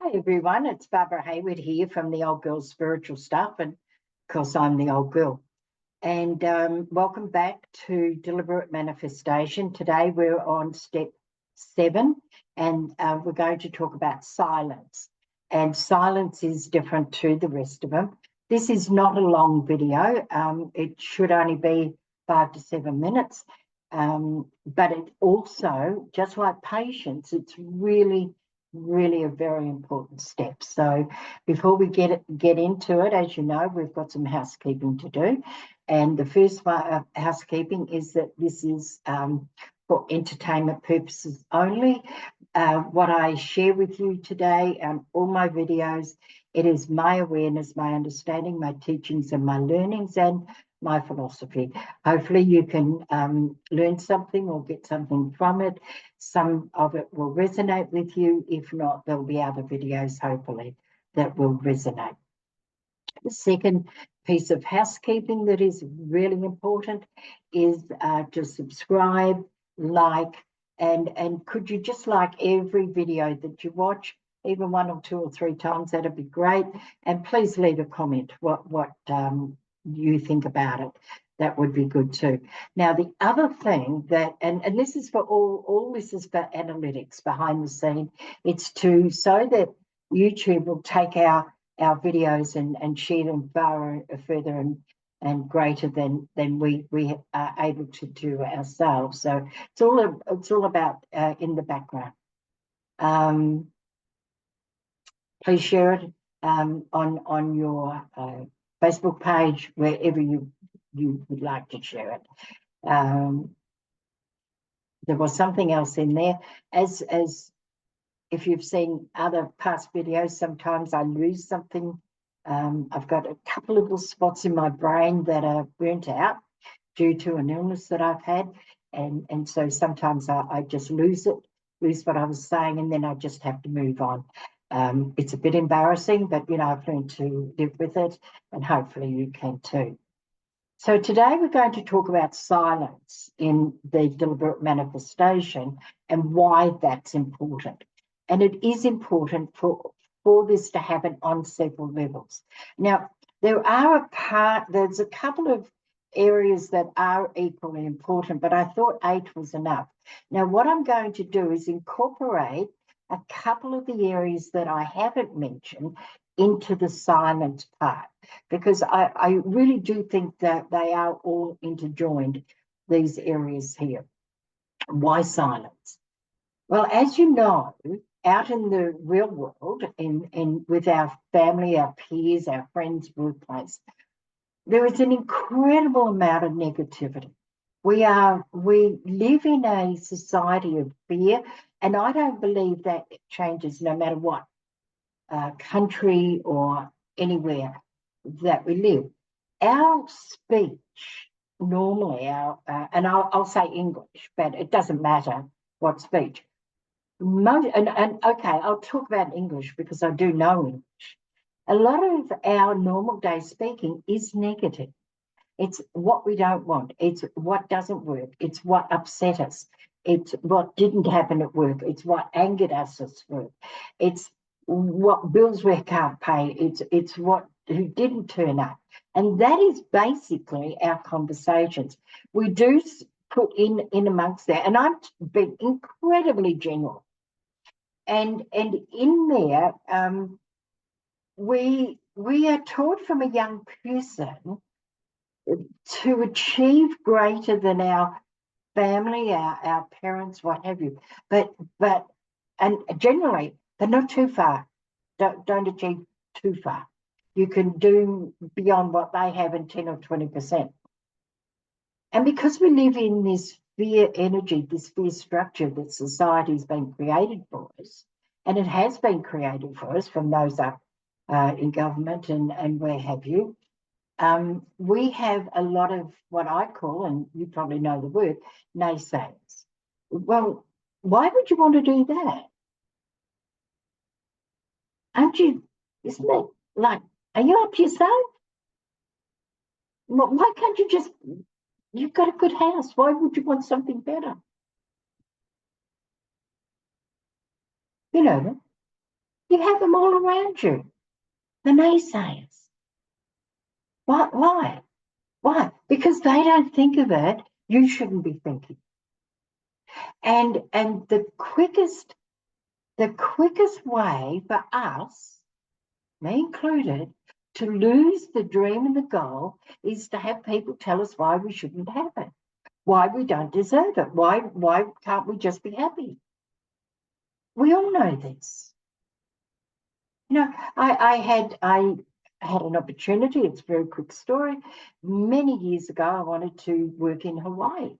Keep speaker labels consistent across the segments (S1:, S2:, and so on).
S1: Hey everyone, it's Barbara Hayward here from the Old Girl Spiritual Stuff, and of course I'm the old girl. And welcome back to Deliberate Manifestation. Today we're on step 7, and we're going to talk about silence. And silence is different to the rest of them. This is not a long video. It should only be 5 to 7 minutes. But it also, just like patience, it's really a very important step. So before we get into it, as you know, we've got some housekeeping to do. And the first housekeeping is that this is for entertainment purposes only. What I share with you today, all my videos, it is my awareness, my understanding, my teachings and my learnings and my philosophy. Hopefully you can learn something or get something from it. Some of it will resonate with you. If not, there'll be other videos, hopefully, that will resonate. The second piece of housekeeping that is really important is to subscribe, like, and could you just like every video that you watch, even 1 or 2 or 3 times, that'd be great. And please leave a comment what you think about it. That would be good too. Now, the other thing that, and this is for all this is for analytics behind the scene, it's so that YouTube will take our videos and share them further and greater than we are able to do ourselves. So it's all about in the background. Please share it on your Facebook page, wherever you would like to share it. There was something else in there. As if you've seen other past videos, sometimes I lose something. I've got a couple of little spots in my brain that are burnt out due to an illness that I've had. And so sometimes I just lose what I was saying, and then I just have to move on. It's a bit embarrassing, but, you know, I've learned to live with it, and hopefully you can too. So today we're going to talk about silence in the deliberate manifestation and why that's important. And it is important for this to happen on several levels. Now, there's a couple of areas that are equally important, but I thought 8 was enough. Now, what I'm going to do is incorporate a couple of the areas that I haven't mentioned into the silence part, because I really do think that they are all interjoined, these areas here. Why silence? Well, as you know, out in the real world, with our family, our peers, our friends, workplace, there is an incredible amount of negativity. We live in a society of fear, and I don't believe that it changes no matter what country or anywhere that we live. Our speech normally, and I'll say English, but it doesn't matter what speech. Okay, I'll talk about English because I do know English. A lot of our normal day speaking is negative. It's what we don't want. It's what doesn't work. It's what upset us. It's what didn't happen at work. It's what angered us at work. It's what bills we can't pay. It's who didn't turn up. And that is basically our conversations. We do put in amongst that, and I'm being incredibly general. And in there, we are taught from a young person to achieve greater than our family, our parents, what have you. But and generally they're not too far. Don't achieve too far. You can do beyond what they have in 10 or 20%. And because we live in this fear energy, this fear structure that society's been created for us, and it has been created for us from those up in government and where have you, we have a lot of what I call, and you probably know the word, naysayers. Well, why would you want to do that? Isn't it like, are you up yourself? Why can't you just, you've got a good house. Why would you want something better? You know, You have them all around you, the naysayers. Why? Why? Because they don't think of it. You shouldn't be thinking. And the quickest way for us, me included, to lose the dream and the goal is to have people tell us why we shouldn't have it, why we don't deserve it, why can't we just be happy? We all know this. You know, I had an opportunity, it's a very quick story. Many years ago, I wanted to work in Hawaii.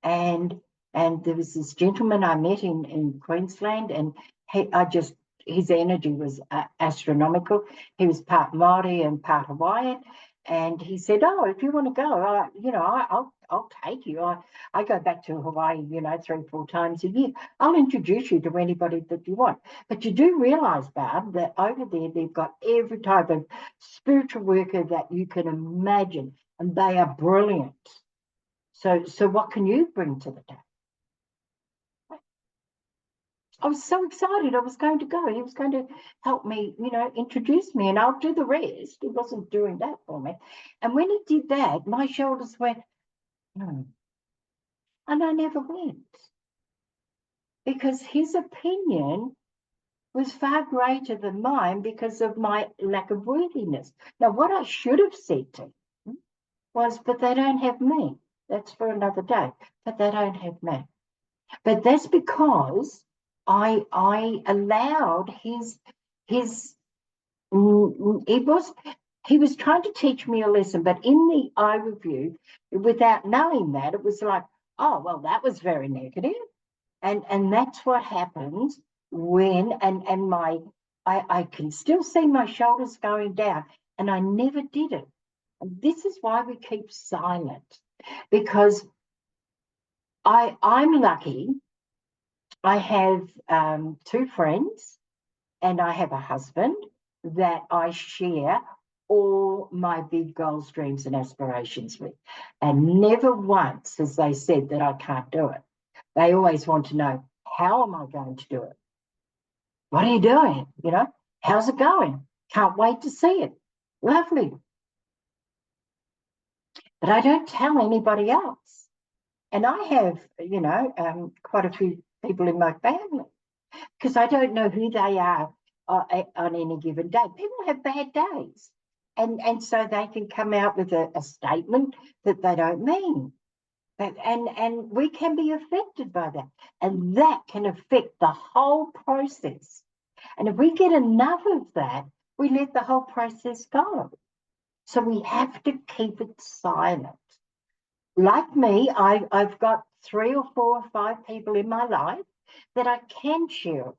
S1: And there was this gentleman I met in Queensland, and his energy was astronomical. He was part Māori and part Hawaiian. And he said, "Oh, if you want to go, I'll take you. I go back to Hawaii, 3-4 times a year. I'll introduce you to anybody that you want. But you do realise, Barb, that over there they've got every type of spiritual worker that you can imagine, and they are brilliant. So what can you bring to the day?" I was so excited. I was going to go. He was going to help me, introduce me, and I'll do the rest. He wasn't doing that for me. And when he did that, my shoulders went, and I never went. Because his opinion was far greater than mine because of my lack of worthiness. Now, what I should have said to him was, but they don't have me. That's for another day. But they don't have me. But that's because I allowed he was trying to teach me a lesson, but in the eye review, without knowing that, it was like, oh, well, that was very negative. And that's what happens when, I can still see my shoulders going down, and I never did it. And this is why we keep silent, because I'm lucky. I have 2 friends, and I have a husband that I share all my big goals, dreams, and aspirations with. And never once has they said that I can't do it. They always want to know, how am I going to do it? What are you doing? How's it going? Can't wait to see it. Lovely. But I don't tell anybody else. And I have, quite a few people in my family, because I don't know who they are on any given day. People have bad days. And so they can come out with a statement that they don't mean. And we can be affected by that. And that can affect the whole process. And if we get enough of that, we let the whole process go. So we have to keep it silent. Like me, I've got 3 or 4 or 5 people in my life that I can share.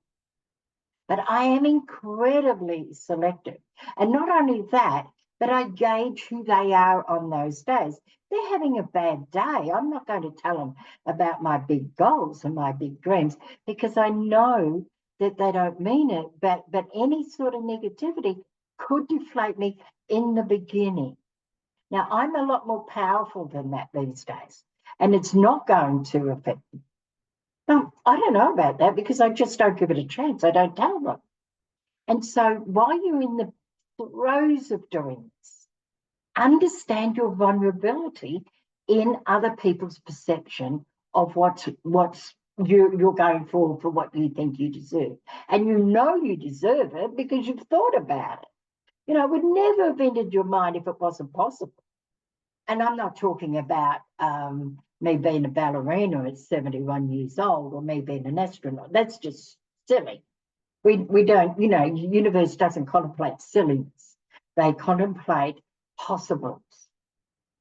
S1: But I am incredibly selective. And not only that, but I gauge who they are on those days. They're having a bad day. I'm not going to tell them about my big goals and my big dreams, because I know that they don't mean it. But any sort of negativity could deflate me in the beginning. Now, I'm a lot more powerful than that these days, and it's not going to affect me. No, I don't know about that, because I just don't give it a chance. I don't tell them. And so while you're in the throes of doing this, understand your vulnerability in other people's perception of what you're going for what you think you deserve. And you deserve it because you've thought about it. It would never have entered your mind if it wasn't possible. And I'm not talking about me being a ballerina at 71 years old, or me being an astronaut. That's just silly. We don't, the universe doesn't contemplate silliness. They contemplate possibles.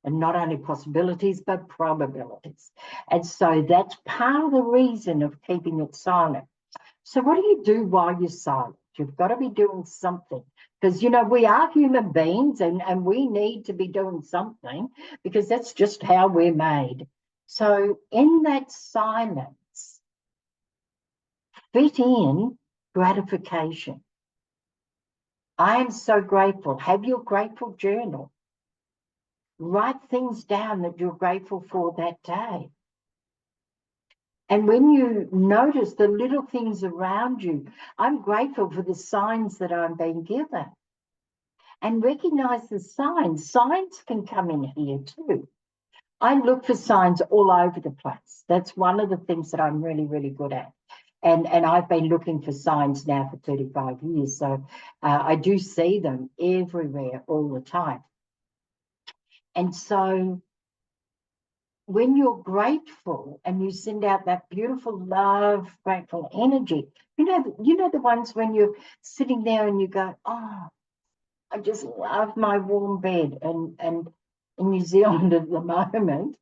S1: And not only possibilities, but probabilities. And so that's part of the reason of keeping it silent. So what do you do while you're silent? You've got to be doing something, because, we are human beings, and we need to be doing something, because that's just how we're made. So in that silence, fit in gratification. I am so grateful. Have your grateful journal. Write things down that you're grateful for that day. And when you notice the little things around you, I'm grateful for the signs that I'm being given. And recognize the signs. Signs can come in here too. I look for signs all over the place. That's one of the things that I'm really, really good at. And I've been looking for signs now for 35 years. So I do see them everywhere all the time. And so when you're grateful and you send out that beautiful love, grateful energy, you know the ones when you're sitting there and you go, oh, I just love my warm bed. And in New Zealand at the moment,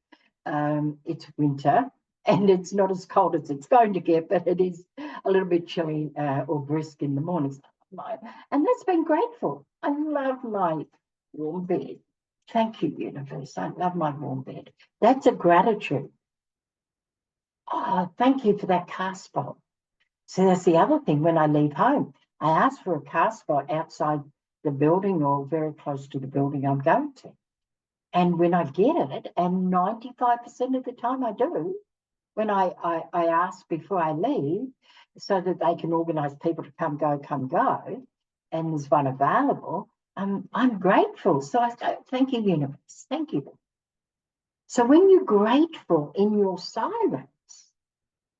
S1: it's winter and it's not as cold as it's going to get, but it is a little bit chilly or brisk in the mornings. And that's been grateful. I love my warm bed. Thank you, universe. I love my warm bed. That's a gratitude. Oh, thank you for that car spot. So that's the other thing. When I leave home, I ask for a car spot outside the building or very close to the building I'm going to. And when I get it, and 95% of the time I do, when I ask before I leave so that they can organise people to come, go, and there's one available, I'm grateful. So I say, thank you, universe. Thank you. So when you're grateful in your silence,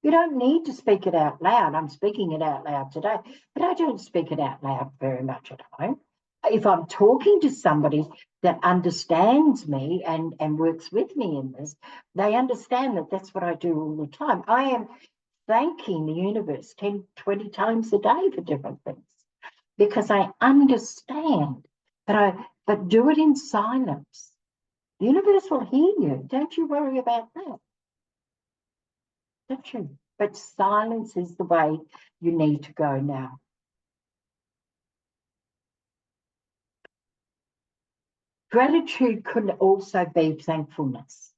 S1: you don't need to speak it out loud. I'm speaking it out loud today, but I don't speak it out loud very much at home. If I'm talking to somebody that understands me and works with me in this, they understand that that's what I do all the time. I am thanking the universe 10, 20 times a day for different things because I understand, but do it in silence. The universe will hear you. Don't you worry about that. Don't you? But silence is the way you need to go now. Gratitude could also be thankfulness.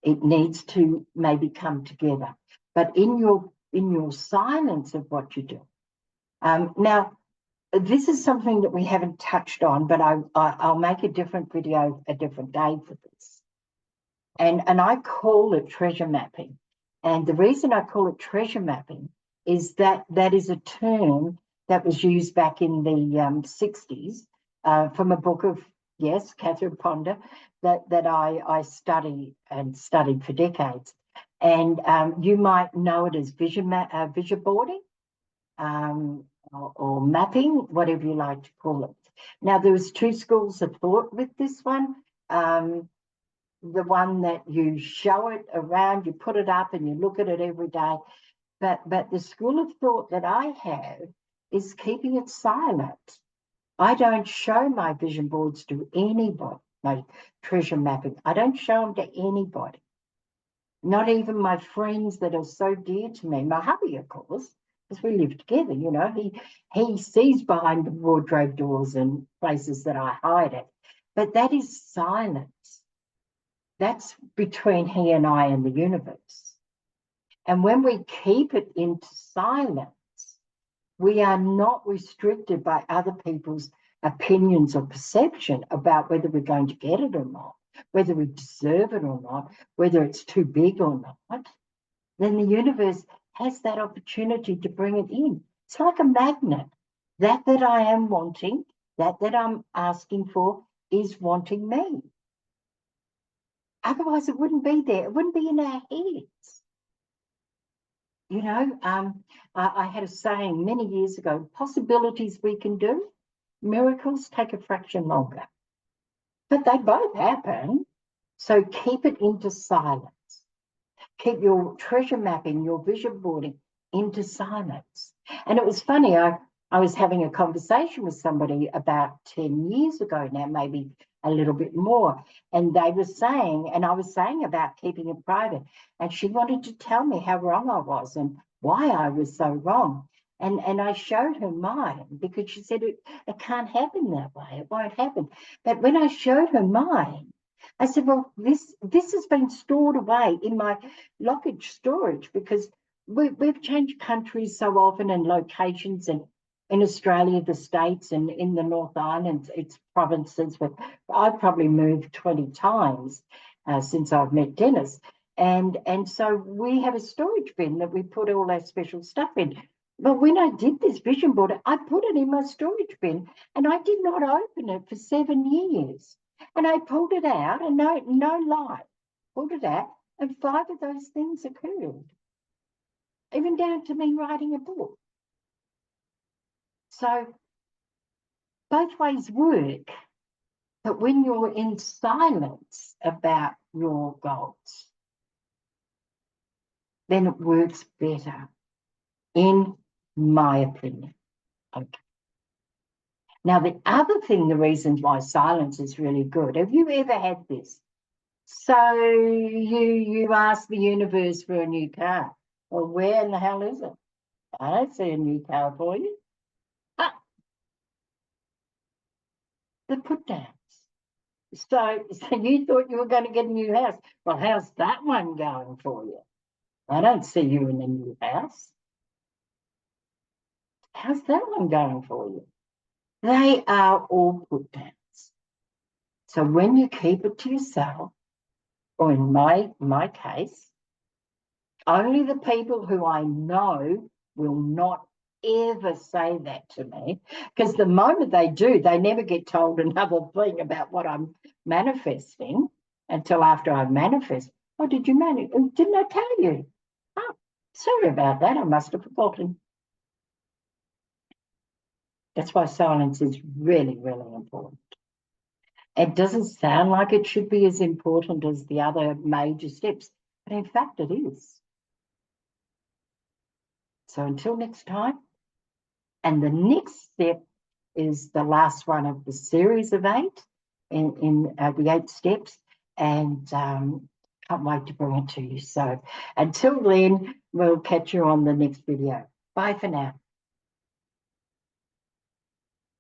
S1: It needs to maybe come together, but in your silence of what you do. Now, this is something that we haven't touched on, but I'll make a different video a different day for this. And I call it treasure mapping. And the reason I call it treasure mapping is that is a term that was used back in the 60s from a book of, yes, Catherine Ponder, that I studied for decades. And you might know it as vision boarding or mapping, whatever you like to call it. Now, there was two schools of thought with this one. The one that you show it around, you put it up and you look at it every day. But the school of thought that I have is keeping it silent. I don't show my vision boards to anybody, my treasure mapping. I don't show them to anybody, not even my friends that are so dear to me. My hubby, of course, because we live together, you know, he sees behind the wardrobe doors and places that I hide it. But that is silence. That's between he and I and the universe. And when we keep it into silence, we are not restricted by other people's opinions or perception about whether we're going to get it or not, whether we deserve it or not, whether it's too big or not. Then the universe has that opportunity to bring it in. It's like a magnet. That I am wanting, that I'm asking for is wanting me. Otherwise, it wouldn't be there. It wouldn't be in our heads. You know, I had a saying many years ago, possibilities we can do, miracles take a fraction longer. But they both happen. So keep it into silence. Keep your treasure mapping, your vision boarding into silence. And it was funny, I was having a conversation with somebody about 10 years ago now, maybe a little bit more. And they were saying, and I was saying about keeping it private. And she wanted to tell me how wrong I was and why I was so wrong. And I showed her mine because she said it can't happen that way. It won't happen. But when I showed her mine, I said, well, this has been stored away in my lockage storage because we've changed countries so often and locations, and in Australia, the States, and in the North Island, it's provinces. But I've probably moved 20 times since I've met Dennis. And so we have a storage bin that we put all our special stuff in. But when I did this vision board, I put it in my storage bin and I did not open it for 7 years. And I pulled it out, and no lie, pulled it out, and 5 of those things occurred, even down to me writing a book. So both ways work, but when you're in silence about your goals, then it works better, in my opinion. Okay. Now, the other thing, the reasons why silence is really good, have you ever had this? So you ask the universe for a new car. Well, where in the hell is it? I don't see a new car for you. Ah, the put downs. So you thought you were going to get a new house. Well, how's that one going for you? I don't see you in a new house. How's that one going for you? They are all put downs. So when you keep it to yourself, or in my case, only the people who I know will not ever say that to me, because the moment they do, they never get told another thing about what I'm manifesting until after I've manifested. Oh, did you manifest? Didn't I tell you? Oh, sorry about that. I must have forgotten. That's why silence is really, really important. It doesn't sound like it should be as important as the other major steps, but in fact it is. So until next time, and the next step is the last one of the series of 8 in the 8 steps, and can't wait to bring it to you. So until then, we'll catch you on the next video. Bye for now.